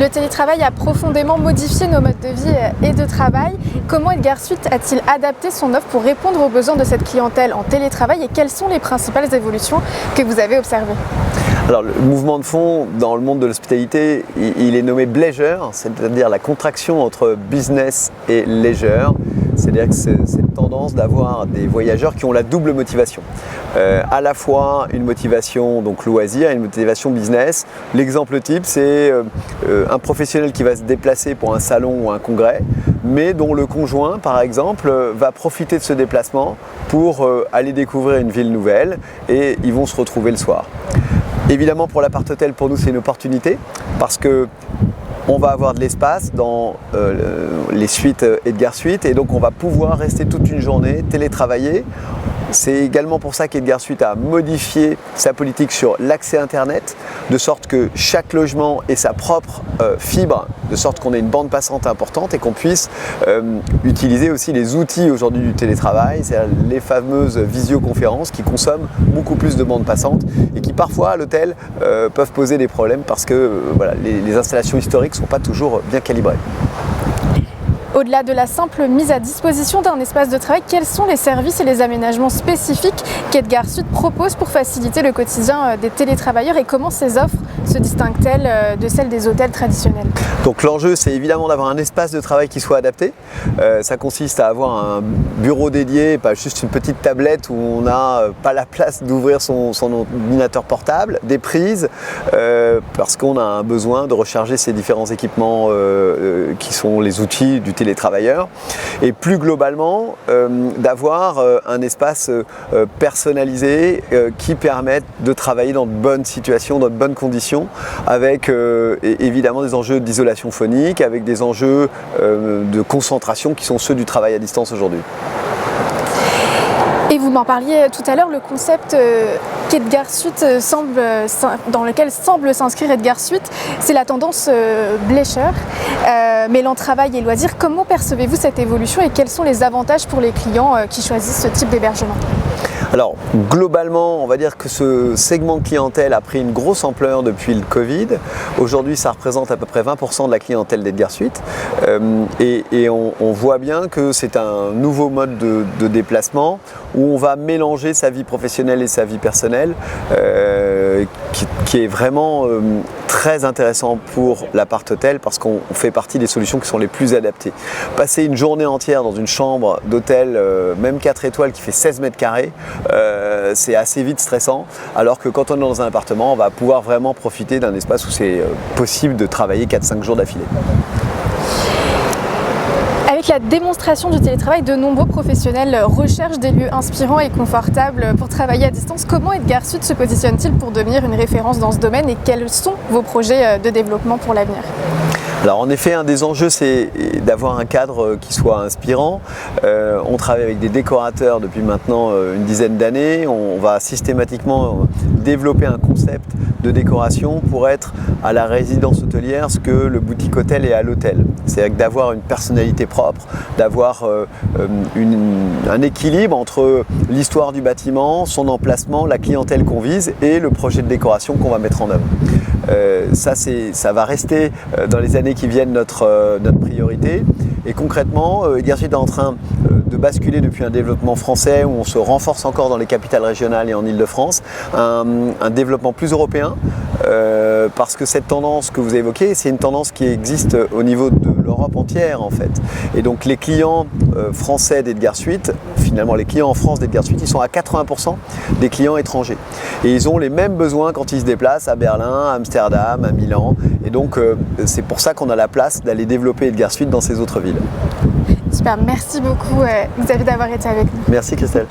Le télétravail a profondément modifié nos modes de vie et de travail. Comment Edgar Suite a-t-il adapté son offre pour répondre aux besoins de cette clientèle en télétravail et quelles sont les principales évolutions que vous avez observées? Alors, le mouvement de fond dans le monde de l'hospitalité, il est nommé bleisure, c'est-à-dire la contraction entre business et leisure. C'est-à-dire que c'est cette tendance d'avoir des voyageurs qui ont la double motivation. À la fois une motivation donc loisir et une motivation business. L'exemple type, c'est un professionnel qui va se déplacer pour un salon ou un congrès, mais dont le conjoint, par exemple, va profiter de ce déplacement pour aller découvrir une ville nouvelle et ils vont se retrouver le soir. Évidemment, pour l'appart-hôtel, pour nous, c'est une opportunité parce que on va avoir de l'espace dans les suites Edgar Suite et donc on va pouvoir rester toute une journée, télétravailler. C'est également pour ça qu'Edgar Suite a modifié sa politique sur l'accès Internet, de sorte que chaque logement ait sa propre fibre, de sorte qu'on ait une bande passante importante et qu'on puisse utiliser aussi les outils aujourd'hui du télétravail, c'est-à-dire les fameuses visioconférences qui consomment beaucoup plus de bande passante et qui parfois à l'hôtel peuvent poser des problèmes parce que voilà, les installations historiques ne sont pas toujours bien calibrées. Au-delà de la simple mise à disposition d'un espace de travail, quels sont les services et les aménagements spécifiques qu'Edgar Suite propose pour faciliter le quotidien des télétravailleurs et comment ces offres se distinguent-elles de celles des hôtels traditionnels? Donc l'enjeu, c'est évidemment d'avoir un espace de travail qui soit adapté. Ça consiste à avoir un bureau dédié, pas juste une petite tablette où on n'a pas la place d'ouvrir son ordinateur portable, des prises, parce qu'on a un besoin de recharger ces différents équipements qui sont les outils du télétravailleur, et plus globalement d'avoir un espace personnalisé qui permette de travailler dans de bonnes situations, dans de bonnes conditions, avec évidemment des enjeux d'isolation phonique, avec des enjeux de concentration qui sont ceux du travail à distance aujourd'hui. Et vous m'en parliez tout à l'heure, le concept qu'Edgar Suite dans lequel semble s'inscrire Edgar Suite, c'est la tendance bleisure, mêlant travail et loisirs. Comment percevez-vous cette évolution et quels sont les avantages pour les clients qui choisissent ce type d'hébergement? Alors globalement, on va dire que ce segment de clientèle a pris une grosse ampleur depuis le Covid. Aujourd'hui, ça représente à peu près 20% de la clientèle d'Edgar Suite. Et on voit bien que c'est un nouveau mode de déplacement où on va mélanger sa vie professionnelle et sa vie personnelle, qui est vraiment très intéressant pour l'appart-hôtel parce qu'on fait partie des solutions qui sont les plus adaptées. Passer une journée entière dans une chambre d'hôtel, même 4 étoiles, qui fait 16 mètres carrés, c'est assez vite stressant, alors que quand on est dans un appartement, on va pouvoir vraiment profiter d'un espace où c'est possible de travailler 4-5 jours d'affilée. Avec la démonstration du télétravail, de nombreux professionnels recherchent des lieux inspirants et confortables pour travailler à distance. Comment Edgar Suite se positionne-t-il pour devenir une référence dans ce domaine et quels sont vos projets de développement pour l'avenir? Alors en effet, un des enjeux, c'est d'avoir un cadre qui soit inspirant. On travaille avec des décorateurs depuis maintenant une dizaine d'années. On va systématiquement développer un concept de décoration pour être à la résidence hôtelière ce que le boutique hôtel est à l'hôtel. C'est-à-dire d'avoir une personnalité propre, d'avoir un équilibre entre l'histoire du bâtiment, son emplacement, la clientèle qu'on vise et le projet de décoration qu'on va mettre en œuvre. Ça va rester dans les années qui viennent notre priorité. Et concrètement, Edgar Suite est en train de basculer depuis un développement français où on se renforce encore dans les capitales régionales et en Île-de-France, un développement plus européen, parce que cette tendance que vous évoquez, c'est une tendance qui existe au niveau de l'Europe entière en fait. Et donc les clients français d'Edgar Suite, finalement les clients en France d'Edgar Suite, ils sont à 80% des clients étrangers. Et ils ont les mêmes besoins quand ils se déplacent à Berlin, à Amsterdam, à Milan. Et donc c'est pour ça qu'on a la place d'aller développer Edgar Suite dans ces autres villes. Super, merci beaucoup Xavier d'avoir été avec nous. Merci Christelle.